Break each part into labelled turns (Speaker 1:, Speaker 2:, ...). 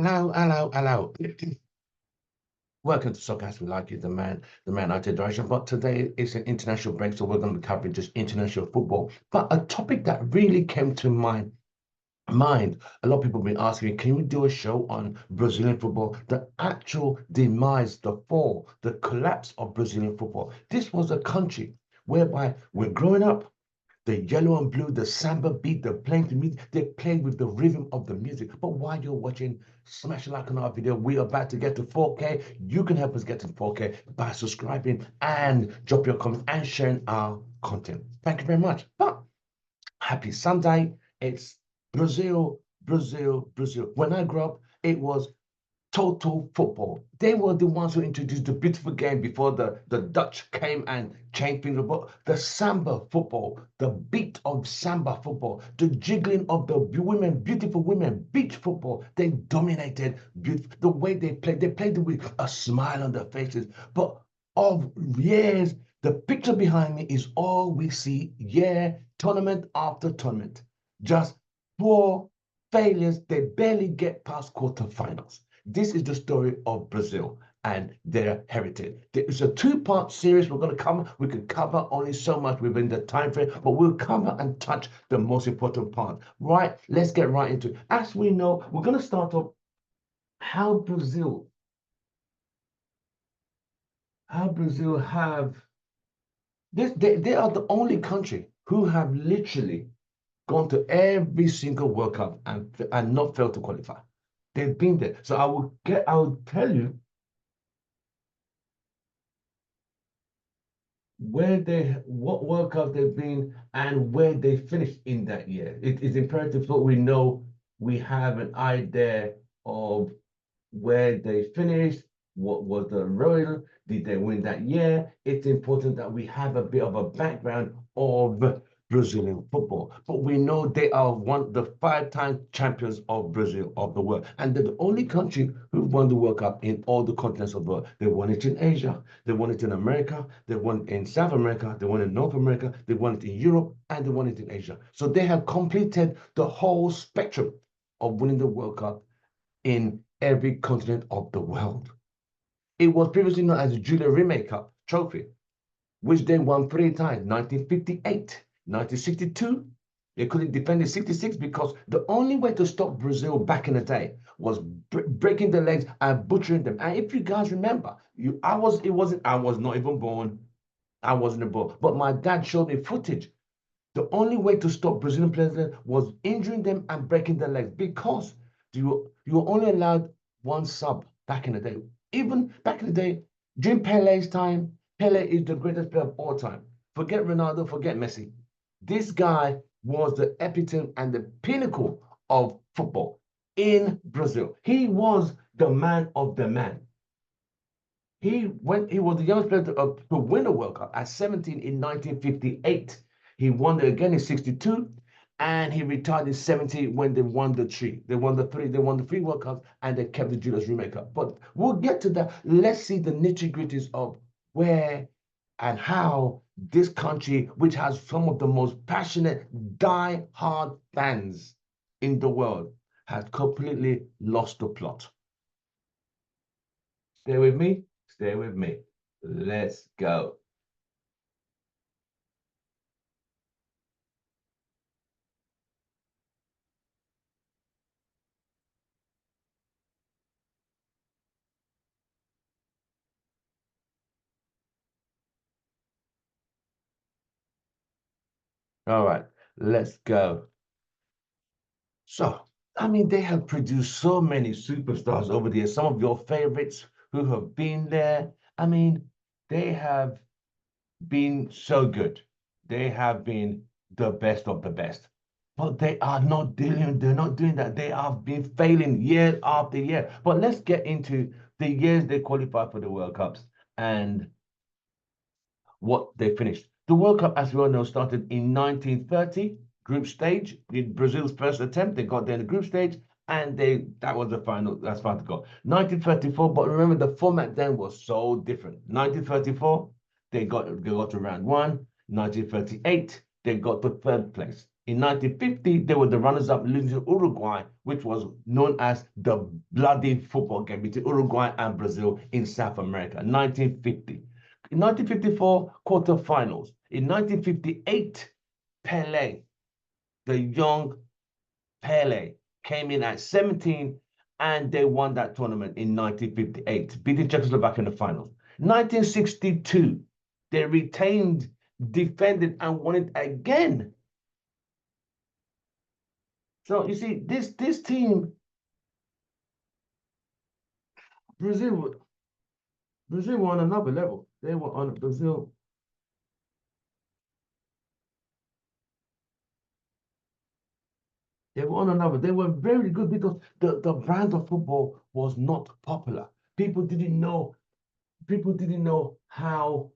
Speaker 1: Hello, hello, hello. Welcome to Soccer As We Like It, the man out of direction. But today is an international break, so we're going to be covering just international football. But a topic that really came to my mind, a lot of people have been asking me, can we do a show on Brazilian football? The actual demise, the fall, the collapse of Brazilian football. This was a country whereby we're growing up. The yellow and blue, the samba beat, they're playing the music, they play with the rhythm of the music. But while you're watching, smash a like on our video. We're about to get to 4K. You can help us get to 4K by subscribing and drop your comments and sharing our content. Thank you very much. But happy Sunday. It's Brazil, Brazil, Brazil. When I grew up, it was total football. They were the ones who introduced the beautiful game before the Dutch came and changed things. But the Samba football, the beat of Samba football, the jiggling of the women, beautiful women, beach football, they dominated the way they played with a smile on their faces. But of years, the picture behind me is all we see, yeah, tournament after tournament. Just poor failures. They barely get past quarterfinals. This is the story of Brazil and their heritage. It's a two-part series we're going to cover. We can cover only so much within the time frame, but we'll cover and touch the most important part. Right, let's get right into it. As we know, we're going to start off how Brazil have this. They are the only country who have literally gone to every single World Cup and not failed to qualify. They've been there. So I will tell you what World Cup they've been and where they finished in that year. It is imperative that we know we have an idea of where they finished, what was the royal, did they win that year? It's important that we have a bit of a background of Brazilian football. But we know they are the 5-time champions of Brazil of the world. And they're the only country who won the World Cup in all the continents of the world. They won it in Asia, they won it in America, they won it in South America, they won it in North America, they won it in Europe, and they won it in Asia. So they have completed the whole spectrum of winning the World Cup in every continent of the world. It was previously known as the Julia Rimet Cup trophy, which they won 3 times, 1958, 1962. They couldn't defend in 66 because the only way to stop Brazil back in the day was breaking the legs and butchering them. And if you guys remember, I was not even born. I wasn't born. But my dad showed me footage. The only way to stop Brazilian players was injuring them and breaking their legs because you were only allowed one sub back in the day. Even back in the day, during Pele's time, Pele is the greatest player of all time. Forget Ronaldo, forget Messi. This guy was the epitome and the pinnacle of football in Brazil. He was the man of the man. He was the youngest player to win the World Cup at 17 in 1958. He won it again in 62, and he retired in 70 when they won the three. They won the three World Cups, and they kept the Julius Rimet Cup. But we'll get to that. Let's see the nitty-gritties of where and how this country, which has some of the most passionate, die-hard fans in the world, has completely lost the plot. Stay with me. Stay with me. Let's go. All right, let's go. So, I mean, they have produced so many superstars over the years. Some of your favorites who have been there. I mean, they have been so good. They have been the best of the best. But they're not doing that. They have been failing year after year. But let's get into the years they qualified for the World Cups and what they finished. The World Cup, as we all know, started in 1930, group stage. In Brazil's first attempt, they got there in the group stage, and that was the final. That's far to go. 1934, but remember the format then was so different. 1934, they got to round one. 1938, they got to third place. In 1950, they were the runners-up, losing to Uruguay, which was known as the bloody football game between Uruguay and Brazil in South America. 1950. In 1954, quarterfinals. In 1958, Pele, the young Pele, came in at 17 and they won that tournament in 1958, beating Czechoslovakia in the finals. 1962, they retained, defended, and won it again. So you see, this team, Brazil, Brazil were on another level. They were on Brazil. They were on another. They were very good because the brand of football was not popular. People didn't know. People didn't know how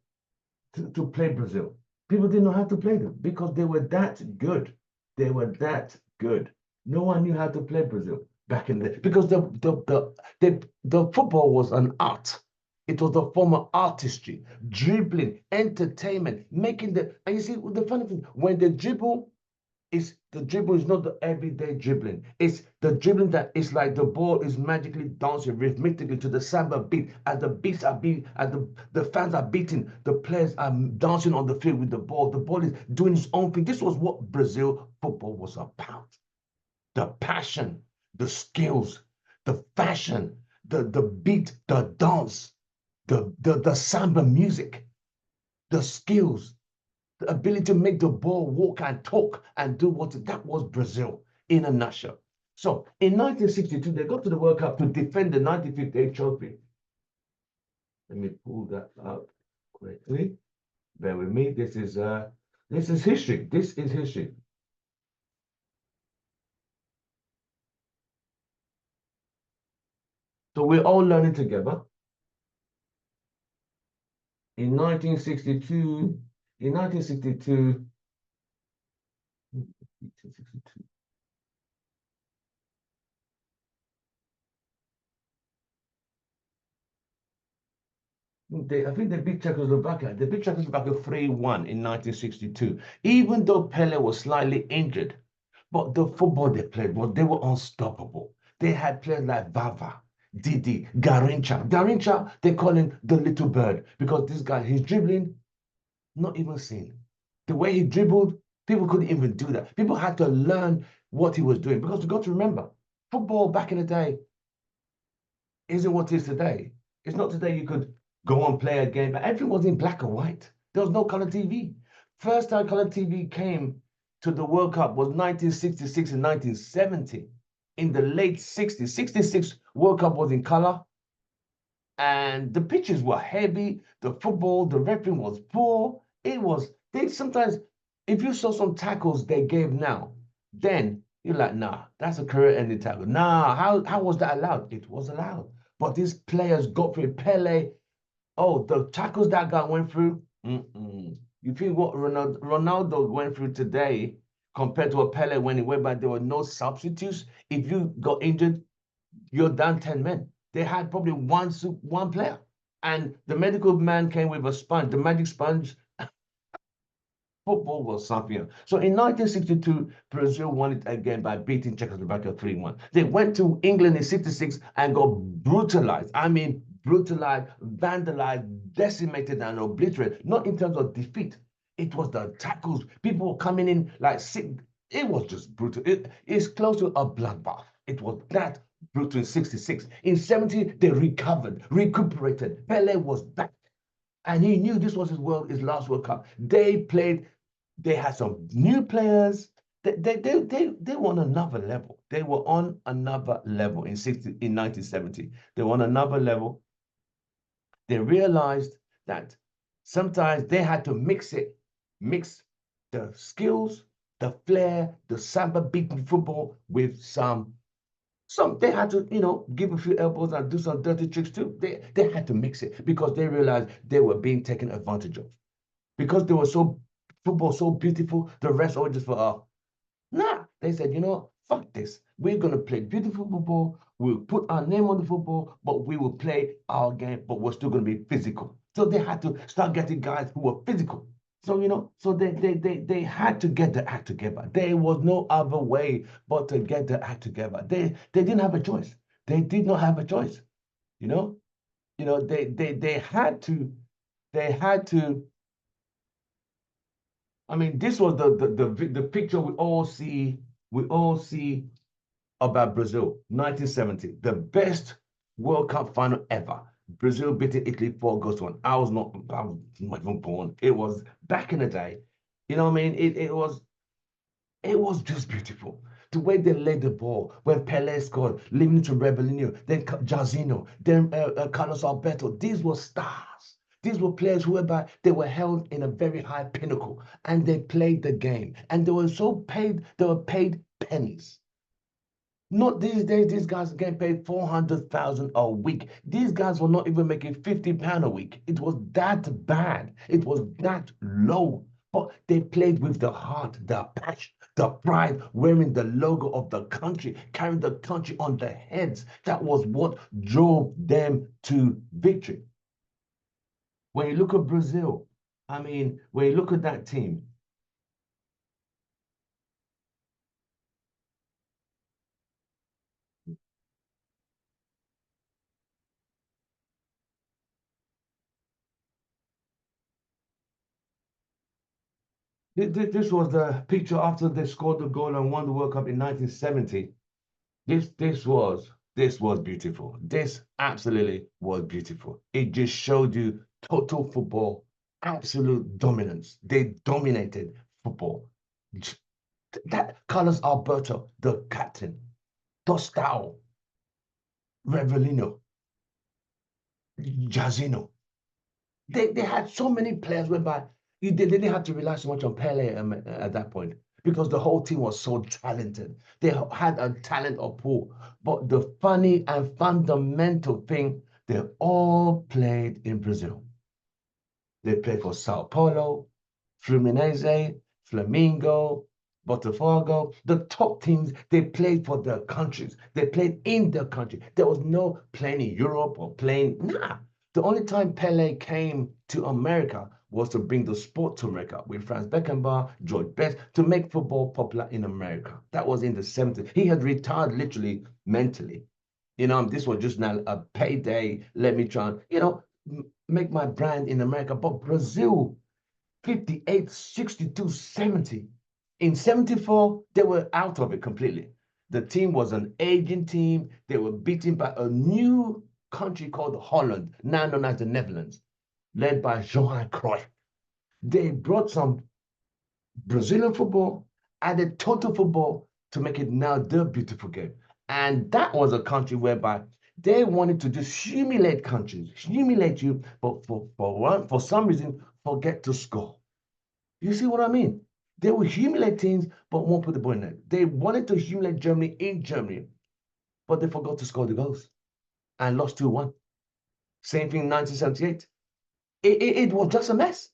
Speaker 1: to play Brazil. People didn't know how to play them because they were that good. They were that good. No one knew how to play Brazil back in the because the football was an art. It was a form of artistry, dribbling, entertainment, making and you see the funny thing when they dribble the dribble is not the everyday dribbling. It's the dribbling that is like the ball is magically dancing rhythmically to the samba beat as the beats are being as the fans are beating, the players are dancing on the field with the ball. The ball is doing its own thing. This was what Brazil football was about. The passion, the skills, the fashion, the beat, the dance, the samba music, the skills, the ability to make the ball walk and talk and do what that was Brazil in a nutshell. So in 1962, they got to the World Cup to defend the 1958 trophy. Let me pull that up quickly. Bear with me. This is history. This is history. So we're all learning together. In 1962, in 1962, 1962. I think they beat Czechoslovakia. They beat Czechoslovakia 3-1 in 1962. Even though Pele was slightly injured, but the football they played, well, they were unstoppable. They had players like Vava, Didi, Garincha. Garincha, they call him the little bird because this guy, he's dribbling, not even seen. The way he dribbled, people couldn't even do that. People had to learn what he was doing because you got to remember, football back in the day isn't what it is today. It's not today you could go and play a game, but everything was in black and white. There was no color TV. First time color TV came to the World Cup was 1966 and 1970. In the late 60s, 66 World Cup was in color, and the pitches were heavy. The football, the refereeing was poor. It was, they sometimes, if you saw some tackles they gave now, then you're like, nah, that's a career-ending tackle. Nah, how was that allowed? It was allowed. But these players got through Pele. Oh, the tackles that guy went through. You think what Ronaldo went through today compared to what Pele when he went back, there were no substitutes. If you got injured, you're down 10 men. They had probably one player. And the medical man came with a sponge, the magic sponge. Football was something. So in 1962, Brazil won it again by beating Czechoslovakia 3-1. They went to England in 66 and got brutalized. I mean, brutalized, vandalized, decimated, and obliterated. Not in terms of defeat. It was the tackles. People were coming in like sick. It was just brutal. It's close to a bloodbath. It was that brutal in 66. In 70, they recovered, recuperated. Pele was back. And he knew this was his last World Cup. They played, they had some new players. They were on another level. They were on another level in 1970. They were on another level. They realized that sometimes they had to mix the skills, the flair, the samba beating football with some they had to, give a few elbows and do some dirty tricks too. They had to mix it because they realized they were being taken advantage of. Because they were football so beautiful, the rest all just for nah. They said, fuck this. We're gonna play beautiful football. We'll put our name on the football, but we will play our game, but we're still gonna be physical. So they had to start getting guys who were physical. So, so they had to get the act together. There was no other way but to get the act together. They didn't have a choice. They did not have a choice, you know? They they had to. I mean, this was the picture we all see about Brazil, 1970, the best World Cup final ever. Brazil beating Italy 4 goals to one. I was not even born. It was back in the day. You know what I mean? It was just beautiful. The way they laid the ball, when Pele scored, leaving it to Rebellinho, then Jairzinho, then Carlos Alberto. These were stars. These were players who they were held in a very high pinnacle, and they played the game, and they were paid pennies. Not these days, these guys are getting paid 400,000 a week. These guys were not even making £50 a week. It was that bad. It was that low. But they played with the heart, the passion, the pride, wearing the logo of the country, carrying the country on their heads. That was what drove them to victory. When you look at Brazil, I mean, when you look at that team, this was the picture after they scored the goal and won the World Cup in 1970. This was beautiful. This absolutely was beautiful. It just showed you total football, absolute dominance. They dominated football. That Carlos Alberto, the captain, Tostao, Revelino, Jazino. They had so many players whereby they didn't have to rely so much on Pele at that point because the whole team was so talented. They had a talent of pool. But the funny and fundamental thing, they all played in Brazil. They played for Sao Paulo, Fluminense, Flamengo, Botafogo. The top teams, they played for their countries. They played in their country. There was no playing in Europe or playing. Nah. The only time Pele came to America was to bring the sport to America with Franz Beckenbauer, George Best, to make football popular in America. That was in the 70s. He had retired literally mentally. This was just now a payday. Let me try and, make my brand in America. But Brazil, 58, 62, 70. In 74, they were out of it completely. The team was an aging team. They were beaten by a new country called Holland, now known as the Netherlands, led by Johan Cruyff. They brought some Brazilian football, added total football to make it now the beautiful game. And that was a country whereby they wanted to just humiliate countries, humiliate you, but for some reason, forget to score. You see what I mean? They will humiliate teams, but won't put the ball in there. They wanted to humiliate Germany in Germany, but they forgot to score the goals and lost 2-1. Same thing in 1978. It was just a mess.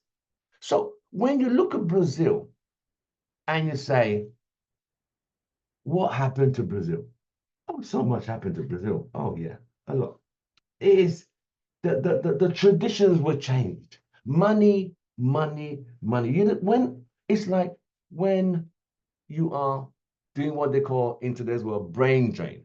Speaker 1: So when you look at Brazil and you say, what happened to Brazil? Oh, so much happened to Brazil. Oh, yeah, a lot. It is the traditions were changed. Money, money, money. When it's like when you are doing what they call in today's world brain drain.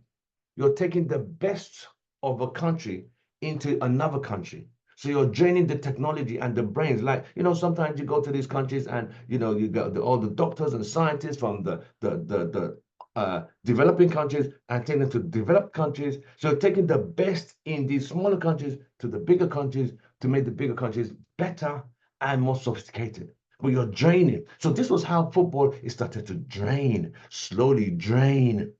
Speaker 1: You're taking the best of a country into another country. So you're draining the technology and the brains. Like, sometimes you go to these countries and, you got all the doctors and scientists from the developing countries and taking them to developed countries. So taking the best in these smaller countries to the bigger countries to make the bigger countries better and more sophisticated. But you're draining. So this was how football started to drain, slowly drain.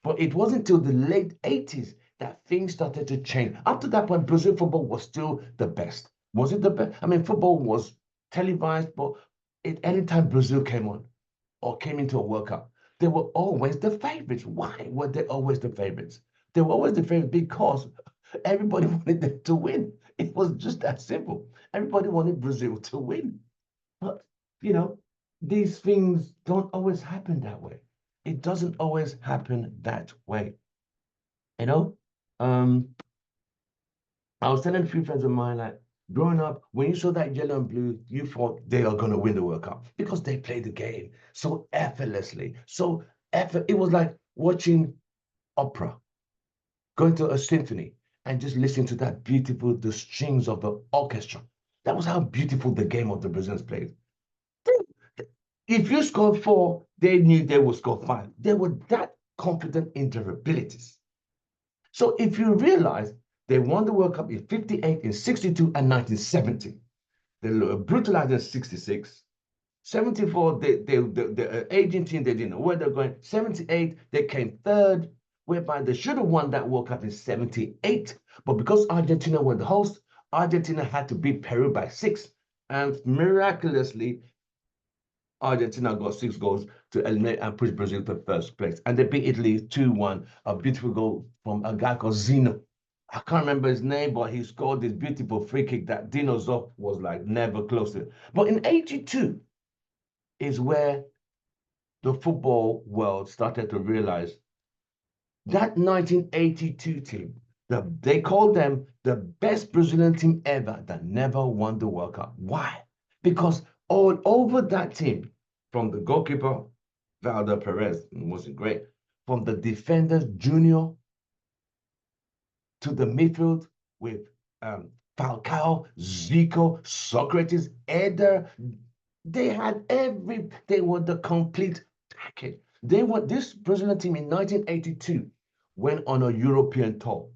Speaker 1: But it wasn't until the late 80s that things started to change. Up to that point, Brazil football was still the best. Was it the best? I mean, football was televised, but anytime Brazil came on or came into a World Cup, they were always the favorites. Why were they always the favorites? They were always the favorites because everybody wanted them to win. It was just that simple. Everybody wanted Brazil to win. But, you know, these things don't always happen that way. It doesn't always happen that way. You know, um, I was telling a few friends of mine, like, Growing up, when you saw that yellow and blue, you thought they are going to win the World Cup because they played the game so effortlessly. So it was like watching opera, going to a symphony and just listening to that beautiful, the strings of the orchestra. That was how beautiful the game of the Brazilians played. If you scored four, they knew they would score five. They were that confident in their abilities. So if you realize they won the World Cup in 58, in 62, and 1970. They were brutalized in 66. 74, the Argentine, they didn't know where they're going. 78, they came third, whereby they should have won that World Cup in 78. But because Argentina were the host, Argentina had to beat Peru by 6. And miraculously, Argentina got 6 goals to eliminate and push Brazil to first place. And they beat Italy 2-1, a beautiful goal from a guy called Zeno. I can't remember his name, but he scored this beautiful free kick that Dino Zoff was like never close to. But in 82 is where the football world started to realize that 1982 team, they called them the best Brazilian team ever that never won the World Cup. Why? Because all over that team, from the goalkeeper, Valder Perez, wasn't great, from the defenders, Junior, to the midfield with Falcao, Zico, Socrates, Eder. They had they were the complete package. This Brazilian team in 1982 went on a European tour.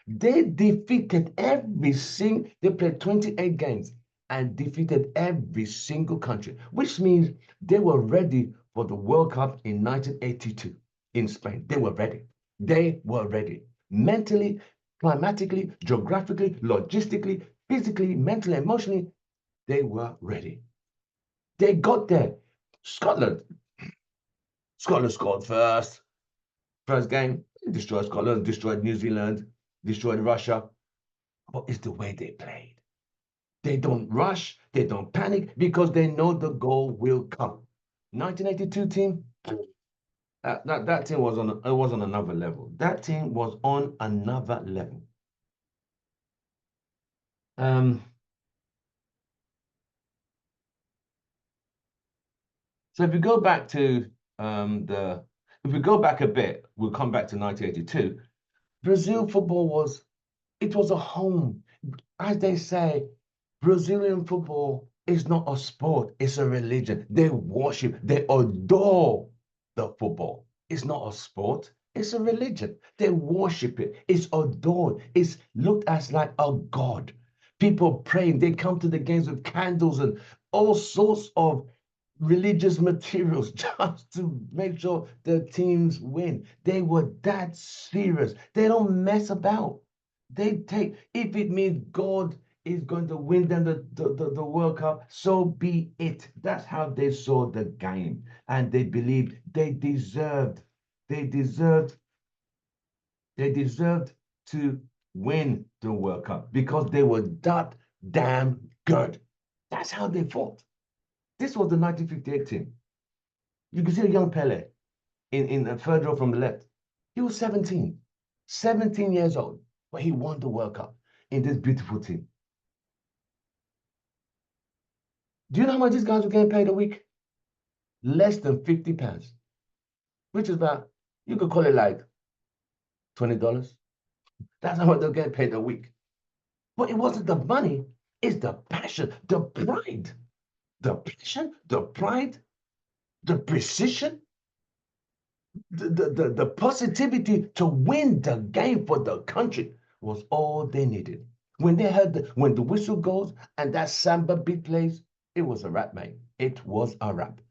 Speaker 1: They defeated they played 28 games and defeated every single country, which means they were ready for the World Cup in 1982 in Spain. They were ready. They were ready. Mentally, climatically, geographically, logistically, physically, mentally, emotionally, they were ready. They got there. Scotland. Scotland scored first. First game, destroyed Scotland, destroyed New Zealand, destroyed Russia. But it's the way they played. They don't rush, they don't panic because they know the goal will come. 1982 team, that team was on another level. That team was on another level. Um, so if we go back to if we go back a bit, we'll come back to 1982. Brazil football was a home. As they say, Brazilian football is not a sport, it's a religion. They worship, they adore the football. It's not a sport, it's a religion. They worship it, it's adored, it's looked as like a god. People praying, they come to the games with candles and all sorts of religious materials just to make sure the teams win. They were that serious. They don't mess about. If it means God is going to win them the World Cup, so be it. That's how they saw the game. And they believed they deserved, they deserved to win the World Cup because they were that damn good. That's how they fought. This was the 1958 team. You can see a young Pele in the third row from the left. He was 17 years old, but he won the World Cup in this beautiful team. Do you know how much these guys were getting paid a week? Less than £50, which is about, you could call it like $20. That's how much they're getting paid a week. But it wasn't the money, it's the passion, the pride. The passion, the pride, the precision, the positivity to win the game for the country was all they needed. When when the whistle goes and that samba beat plays, it was a wrap, mate. It was a wrap.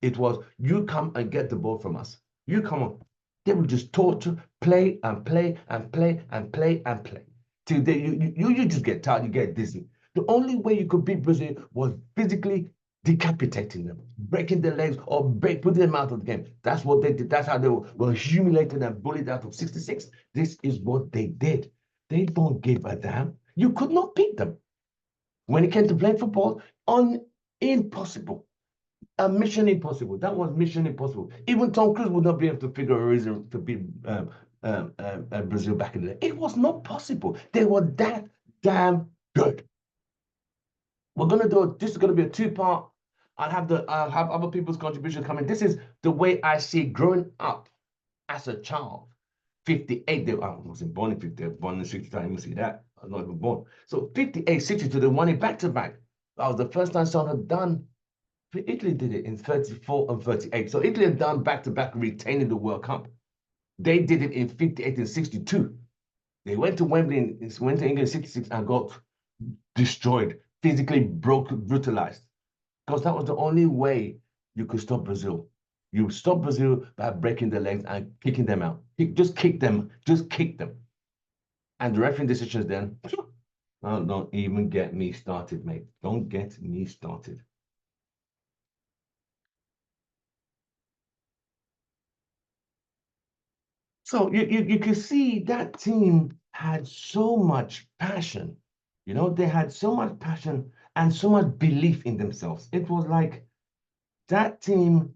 Speaker 1: It was, you come and get the ball from us. You come on. They were just taught to play and play and play and play and play. Till you just get tired, you get dizzy. The only way you could beat Brazil was physically decapitating them, breaking their legs or putting them out of the game. That's what they did. That's how they were humiliated and bullied out of 66. This is what they did. They don't give a damn. You could not beat them. When it came to playing football, impossible. A mission impossible. That was mission impossible. Even Tom Cruise would not be able to figure a reason to beat Brazil back in the day. It was not possible. They were that damn good. We're gonna this is gonna be a two-part. I'll have other people's contributions coming. This is the way I see it growing up as a child. 58, I wasn't born in 50, born in 60, I didn't even see that. I was not even born. So 58, 62, they won it back to back. That was the first time someone had done. Italy did it in 34 and 38. So Italy had done back to back, retaining the World Cup. They did it in 58 and 62. They went to Wembley, went to England in 66 and got destroyed, physically brutalized. Because that was the only way you could stop Brazil. You stop Brazil by breaking their legs and kicking them out. Just kick them, just kick them. And the refereeing decisions then, oh, don't even get me started, mate. Don't get me started. So you can see that team had so much passion. You know, they had so much passion and so much belief in themselves. It was like that team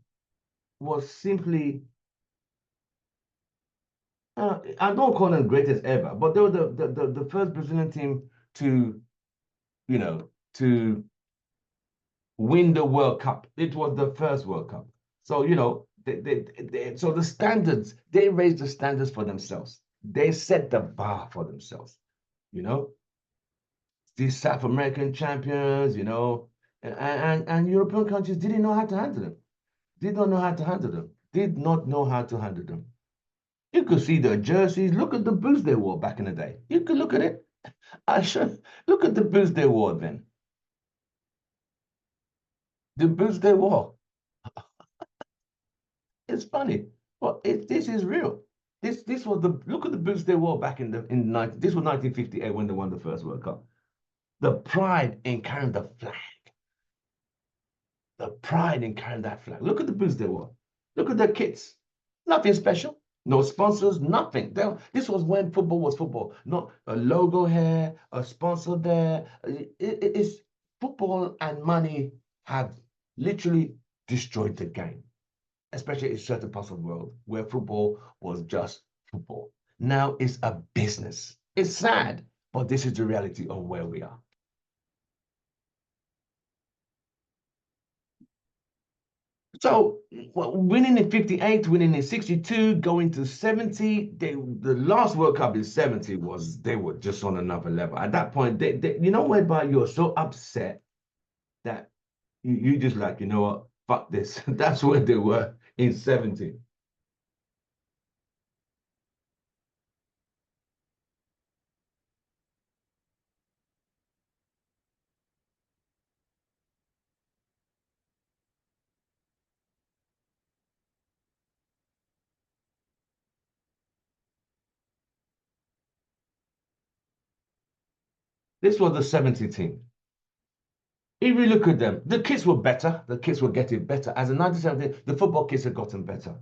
Speaker 1: was simply, I don't call them greatest ever, but they were the first Brazilian team to, you know, to win the World Cup. It was the first World Cup. So, you know, so the standards, they raised the standards for themselves. They set the bar for themselves, you know. These South American champions, you know, and European countries didn't know how to handle them. Did not know how to handle them. Did not know how to handle them. You could see the jerseys. Look at the boots they wore back in the day. You could look at it. I should look at the boots they wore then. The boots they wore. It's funny, but this is real. This was the look at the boots they wore back in the 19. This was 1958 when they won the first World Cup. The pride in carrying the flag. The pride in carrying that flag. Look at the boots they wore. Look at their kits. Nothing special. No sponsors, nothing. This was when football was football. Not a logo here, a sponsor there. It's football and money have literally destroyed the game, especially in certain parts of the world where football was just football. Now it's a business. It's sad, but this is the reality of where we are. So well, winning in 58, winning in 62, going to 70, the last World Cup in 70 was they were just on another level. At that point, you know, whereby you're so upset that you just like, you know what, fuck this. That's where they were in 70. This was the 70 team. If you look at them, the kits were better. The kits were getting better. As in 1970, the football kits had gotten better.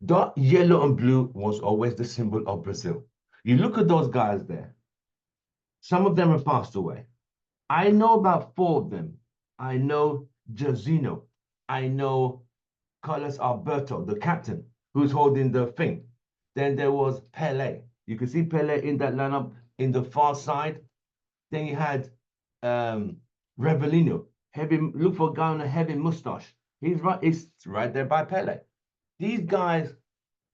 Speaker 1: The yellow and blue was always the symbol of Brazil. You look at those guys there. Some of them have passed away. I know about four of them. I know Jazino. I know Carlos Alberto, the captain, who's holding the thing. Then there was Pele. You can see Pele in that lineup in the far side. Then you had um, Revellino. Look for a guy on a heavy mustache. He's right there by Pele. These guys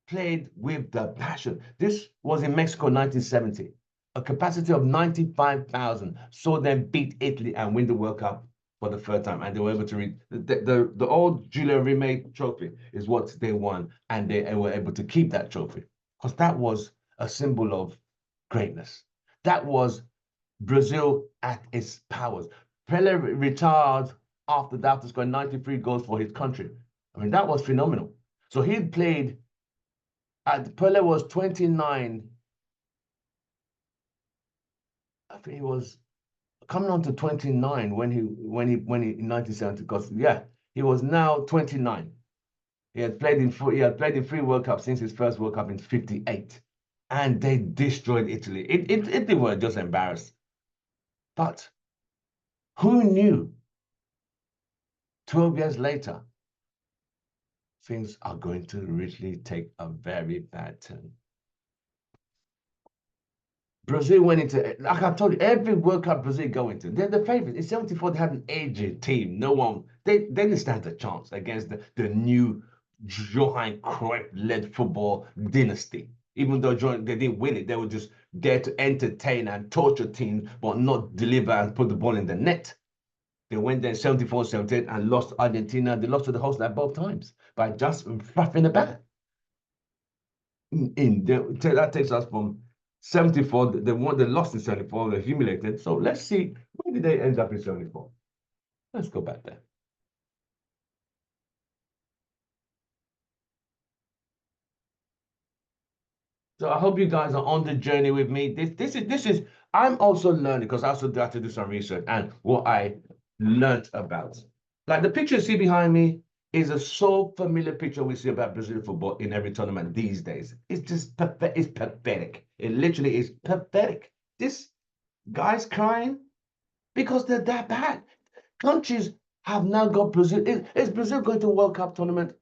Speaker 1: played with the passion. This was in Mexico 1970. A capacity of 95,000 saw them beat Italy and win the World Cup for the third time. And they were able to read the old Giulio Rimet trophy is what they won. And they were able to keep that trophy because that was a symbol of greatness. That was Brazil at its powers. Pele retired after scoring 93 goals for his country. I mean, that was phenomenal. So he played Pele was 29. I think he was coming on to 29 when he in 1970. Because yeah, he was now 29. He had played in three World Cups since his first World Cup in 58. And they destroyed Italy. They were just embarrassed. But who knew 12 years later things are going to really take a very bad turn? Brazil went into, like I told you, every World Cup Brazil go into, they're the favorites. In 74, they had an aging team. No one, they didn't stand a chance against the new Johan Cruyff-led football dynasty. Even though they didn't win it, they were just there to entertain and torture teams, but not deliver and put the ball in the net. They went there in 74, 78 and lost Argentina. They lost to the host like both times by just roughing about. That takes us from 74. They lost in 74, they're humiliated. So let's see, where did they end up in 74? Let's go back there. So I hope you guys are on the journey with me. This is I'm also learning because I also had to do some research and what I learned about. Like the picture you see behind me is a so familiar picture we see about Brazilian football in every tournament these days. It's just it's pathetic. It literally is pathetic. This guy's crying because they're that bad. Countries have now got Brazil. Is Brazil going to World Cup tournament?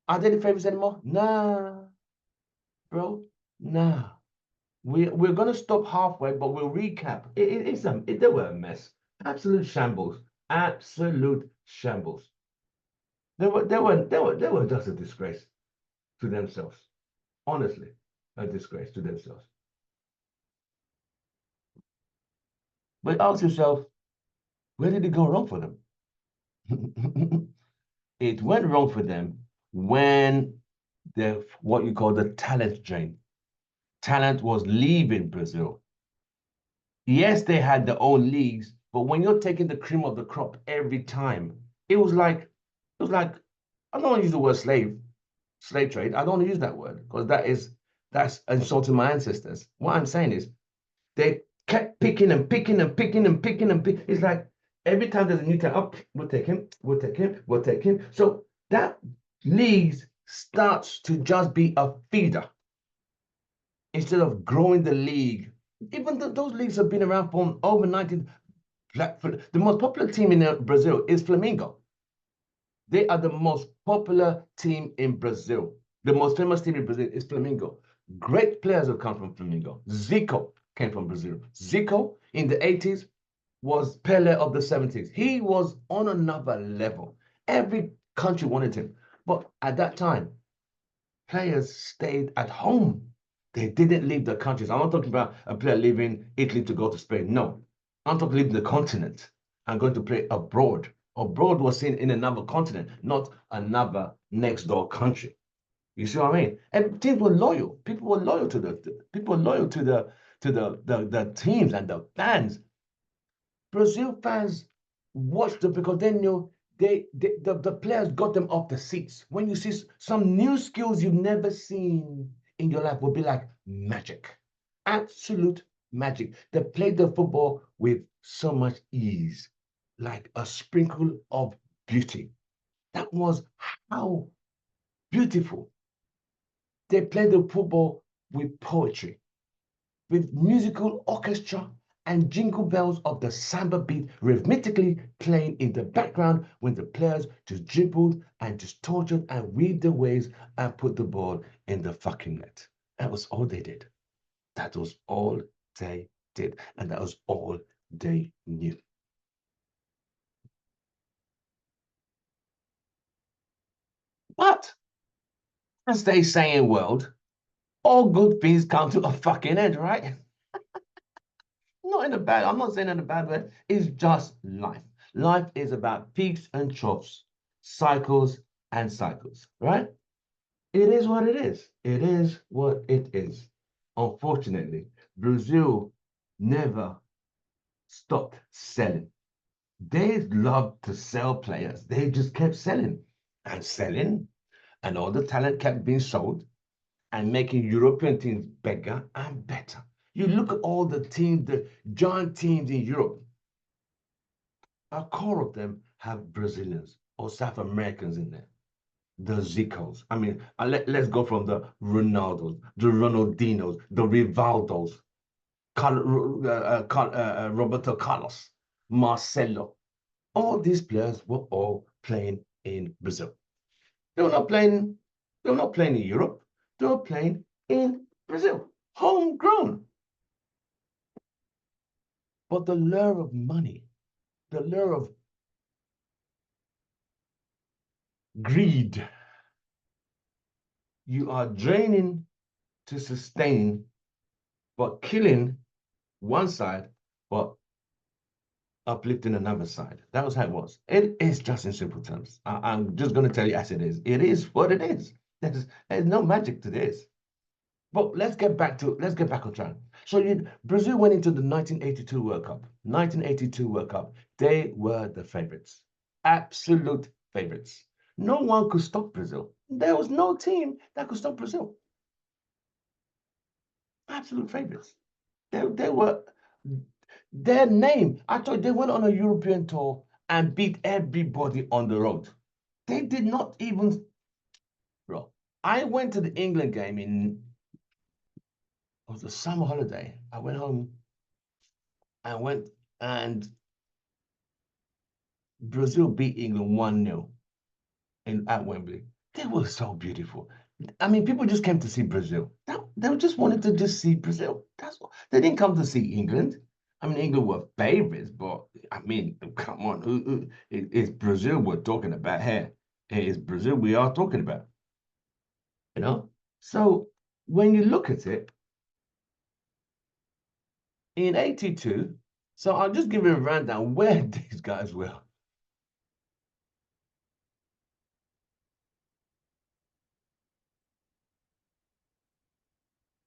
Speaker 1: Are they the favorites anymore? Nah, bro. Nah. We're gonna stop halfway, but we'll recap. They were a mess. Absolute shambles. Absolute shambles. They were just a disgrace to themselves. Honestly, a disgrace to themselves. But ask yourself, where did it go wrong for them? It went wrong for them when the what you call the talent drain. Talent was leaving Brazil. Yes, they had their own leagues, but when you're taking the cream of the crop every time, it was like I don't want to use the word slave trade. I don't want to use that word because that's insulting my ancestors. What I'm saying is they kept picking and picking and picking and picking and picking. It's like every time there's a new talent, oh, we'll take him, we'll take him, we'll take him. So that leagues starts to just be a feeder instead of growing the league. Even though those leagues have been around for over 19. The most popular team in Brazil is Flamengo. They are the most popular team in Brazil. The most famous team in Brazil is Flamengo. Great players have come from Flamengo. Zico came from Brazil. Zico in the 80s was Pele of the 70s. He was on another level. Every country wanted him. But at that time, players stayed at home. They didn't leave the countries. I'm not talking about a player leaving Italy to go to Spain. No, I'm talking leaving the continent and going to play abroad. Abroad was seen in another continent, not another next door country. You see what I mean? And teams were loyal. People were loyal to the people were loyal to the teams and the fans. Brazil fans watched it because they knew the players got them off the seats. When you see some new skills you've never seen in your life will be like magic, absolute magic. They played the football with so much ease, like a sprinkle of beauty. That was how beautiful. They played the football with poetry, with musical orchestra and jingle bells of the samba beat rhythmically playing in the background when the players just dribbled and just tortured and weaved their ways and put the ball in the fucking net. That was all they did. That was all they did. And that was all they knew. But as they say in world, all good things come to a fucking end, right? Not in a bad, I'm not saying in a bad way. It's just life. Life is about peaks and troughs, cycles and cycles, right? It is what it is. It is what it is. Unfortunately, Brazil never stopped selling. They loved to sell players. They just kept selling and selling, and all the talent kept being sold and making European teams bigger and better. You look at all the teams, the giant teams in Europe, a core of them have Brazilians or South Americans in there. The Zicos. I mean, let's go from the Ronaldos, the Ronaldinos, the Rivaldos, Roberto Carlos, Marcelo. All these players were all playing in Brazil. They were not playing. They were not playing in Europe. They were playing in Brazil, homegrown. But the lure of money, the lure of greed, you are draining to sustain, but killing one side, but uplifting another side. That was how it was. It is just in simple terms. I'm just going to tell you as it is. It is what it is. There's no magic to this. But let's get back on track. So Brazil went into the 1982 World Cup. 1982 World Cup. They were the favorites. Absolute favorites. No one could stop Brazil. There was no team that could stop Brazil. Absolute favorites. They were their name. I thought they went on a European tour and beat everybody on the road. They did not even, bro. I went to the England game it was a summer holiday. I went home. I went and Brazil beat England 1-0 at Wembley. They were so beautiful. I mean, people just came to see Brazil. They just wanted to just see Brazil. That's what they didn't come to see England. I mean, England were favorites, but I mean, come on, it's Brazil we're talking about here. It's Brazil we are talking about, you know? So when you look at it, in 82, so I'll just give you a rundown where these guys were.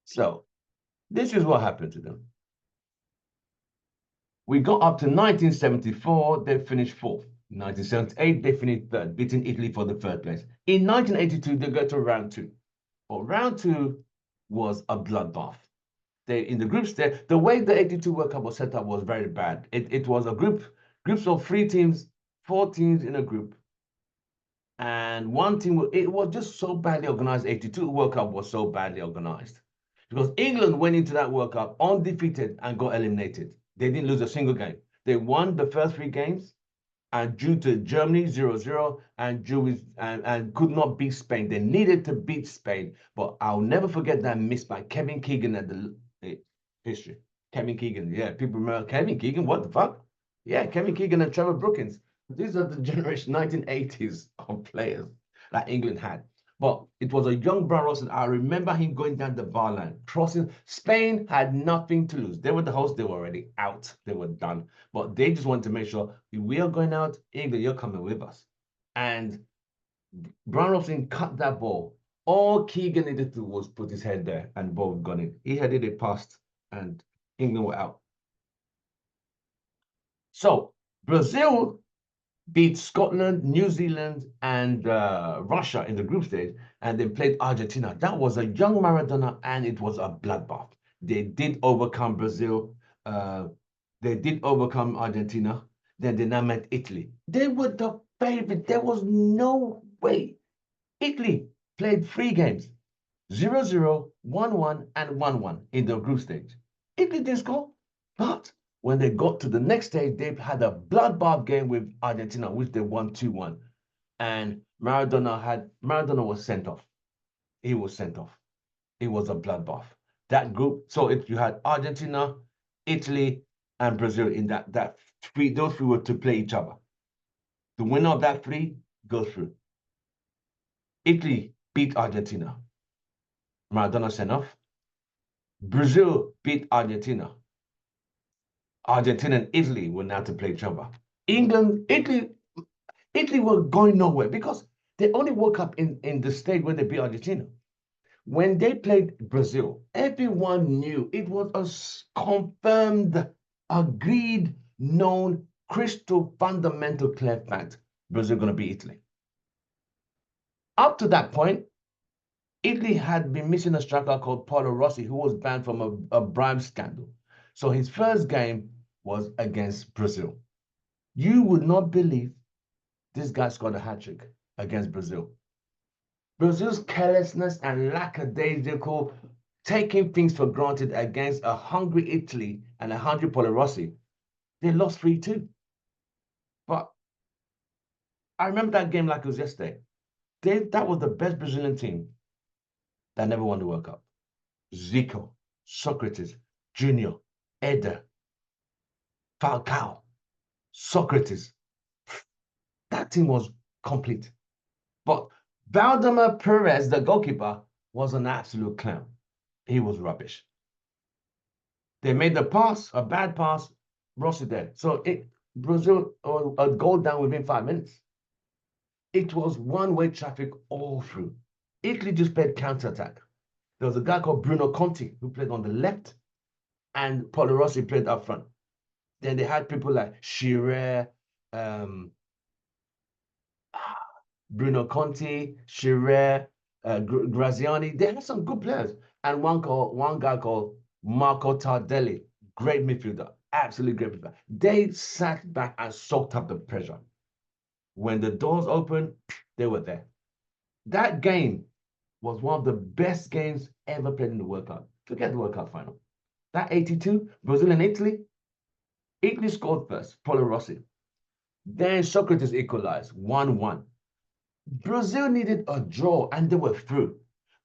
Speaker 1: So this is what happened to them. We got up to 1974, they finished fourth. 1978, they finished third, beating Italy for the third place. In 1982, they got to round two. Well, round two was a bloodbath. They in the groups there, the way the 82 World Cup was set up was very bad. It was a groups of three teams, four teams in a group, and one team. It was just so badly organized. 82 World Cup was so badly organized because England went into that World Cup undefeated and got eliminated. They didn't lose a single game. They won the first three games and drew to Germany 0-0 and and could not beat Spain. They needed to beat Spain, but I'll never forget that miss by Kevin Keegan at the history. Kevin Keegan, yeah, people remember Kevin Keegan. What the fuck? Yeah, Kevin Keegan and Trevor Brookins. These are the generation 1980s of players that England had. But it was a young Brian Robson. I remember him going down the bar line, crossing. Spain had nothing to lose. They were the hosts. They were already out. They were done. But they just wanted to make sure if we are going out, England, you're coming with us. And Brian Robson cut that ball. All Keegan needed to do was put his head there and the ball had gone in. He headed it past and England were out. So Brazil beat Scotland, New Zealand, and Russia in the group stage, and then played Argentina. That was a young Maradona, and it was a bloodbath. They did overcome Brazil. They did overcome Argentina. Then they now met Italy. They were the favorite. There was no way. Italy played three games, 0-0, 1-1, and 1-1 in the group stage. Italy didn't score, but when they got to the next stage, they had a bloodbath game with Argentina, which they won 2-1. And Maradona was sent off. He was sent off. It was a bloodbath. That group, so you had Argentina, Italy, and Brazil in that three, those three were to play each other. The winner of that three goes through. Italy beat Argentina. Maradona sent off. Brazil beat Argentina. Argentina and Italy were now to play each other. Italy were going nowhere because they only woke up in the stage when they beat Argentina. When they played Brazil, everyone knew it was a confirmed, agreed, known, crystal, fundamental, clear fact. Brazil going to beat Italy. Up to that point, Italy had been missing a striker called Paolo Rossi, who was banned from a bribe scandal. So his first game was against Brazil. You would not believe this guy scored a hat trick against Brazil. Brazil's carelessness and lackadaisical taking things for granted against a hungry Italy and a hungry Paolo Rossi, they lost 3-2. But I remember that game like it was yesterday. That was the best Brazilian team that never won the World Cup. Zico, Socrates, Junior, Eder, Falcao, Socrates. That team was complete. But Valdemar Perez, the goalkeeper, was an absolute clown. He was rubbish. They made the pass, a bad pass, Rossi there. So Brazil a goal down within 5 minutes. It was one-way traffic all through. Italy just played counter-attack. There was a guy called Bruno Conti who played on the left, and Paulo Rossi played up front. Then they had people like Shearer, Bruno Conti, Shearer, Graziani. They had some good players. And one guy called Marco Tardelli, great midfielder, absolutely great midfielder. They sat back and soaked up the pressure. When the doors opened, they were there. That game was one of the best games ever played in the World Cup. Forget the World Cup final. That 82, Brazil and Italy. Italy scored first, Paulo Rossi. Then Socrates equalized, 1-1. Brazil needed a draw and they were through.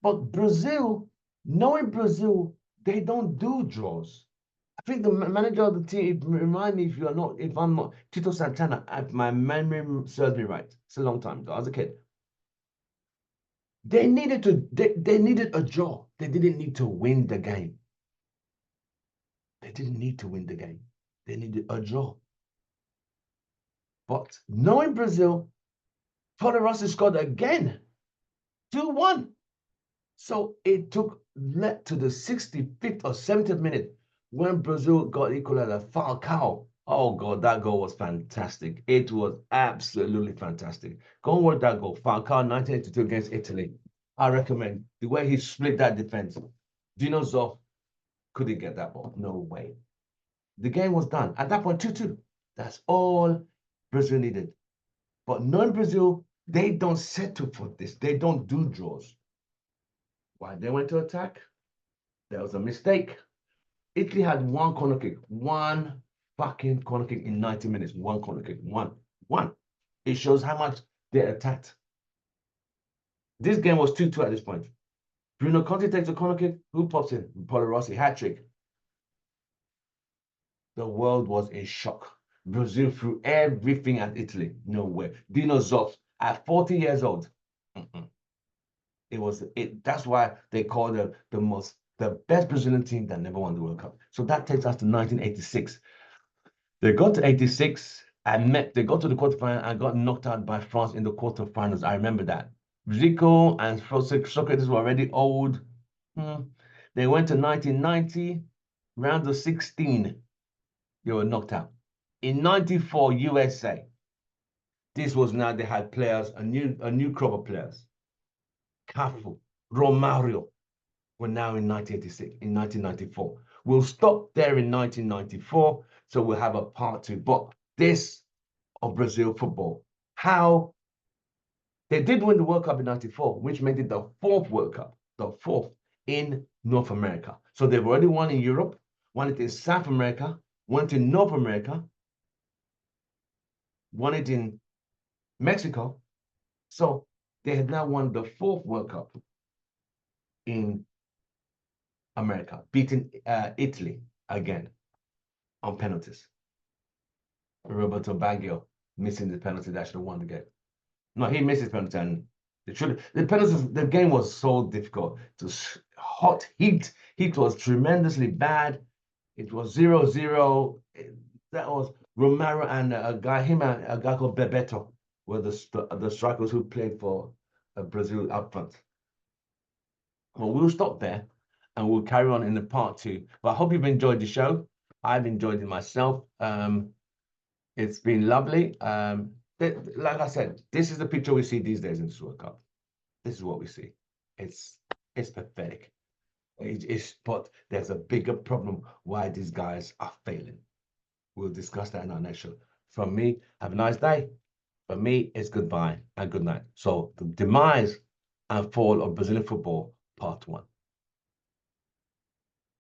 Speaker 1: But Brazil, knowing Brazil, they don't do draws. I think the manager of the team, remind me if I'm not, Tito Santana, if my memory serves me right. It's a long time ago. I was a kid. They needed a draw. They didn't need to win the game. They didn't need to win the game. They needed a draw. But knowing Brazil, Paulo Rossi scored again, 2-1. So it led to the 65th or 70th minute when Brazil got equalized. Falcao. Oh God, that goal was fantastic. It was absolutely fantastic. Go and watch that goal. Falcao, 1982 against Italy. I recommend the way he split that defense. Dino Zoff couldn't get that ball. No way. The game was done. At that point, 2-2. That's all Brazil needed. But knowing Brazil, they don't settle for this. They don't do draws. Why they went to attack? There was a mistake. Italy had one corner kick. One fucking corner kick in 90 minutes. One corner kick. One. It shows how much they attacked. This game was 2-2 at this point. Bruno Conti takes a corner kick. Who pops in? Paulo Rossi, hat trick. The world was in shock. Brazil threw everything at Italy. No way. Dino Zoff, at 40 years old. That's why they call them the best Brazilian team that never won the World Cup. So that takes us to 1986. They got to 86 and they got to the quarterfinal and got knocked out by France in the quarterfinals. I remember that. Zico and Socrates were already old. They went to 1990, round of 16. They were knocked out. In 94, USA. This was now they had players, a new crop of players. Cafu, Romario were now in 1986, in 1994. We'll stop there in 1994, so we'll have a part 2. But this of Brazil football, how they did win the World Cup in 94, which made it the 4th World Cup, the 4th in North America. So they've already won in Europe, won it in South America, won it in North America, won it in Mexico. So they had now won the 4th World Cup in America, beating Italy again on penalties. Roberto Baggio missing the penalty that should have won the game. No, he missed his penalty, and the game was so difficult. It was hot heat. Heat was tremendously bad. It was 0-0. That was Romero and a guy called Bebeto were the strikers who played for Brazil up front. Well, we'll stop there and we'll carry on in the part 2. But I hope you've enjoyed the show. I've enjoyed it myself. It's been lovely. Like I said, this is the picture we see these days in this World Cup. This is what we see. It's pathetic. But there's a bigger problem why these guys are failing. We'll discuss that in our next show. From me, have a nice day. For me, it's goodbye and good night. So the demise and fall of Brazilian football, part 1.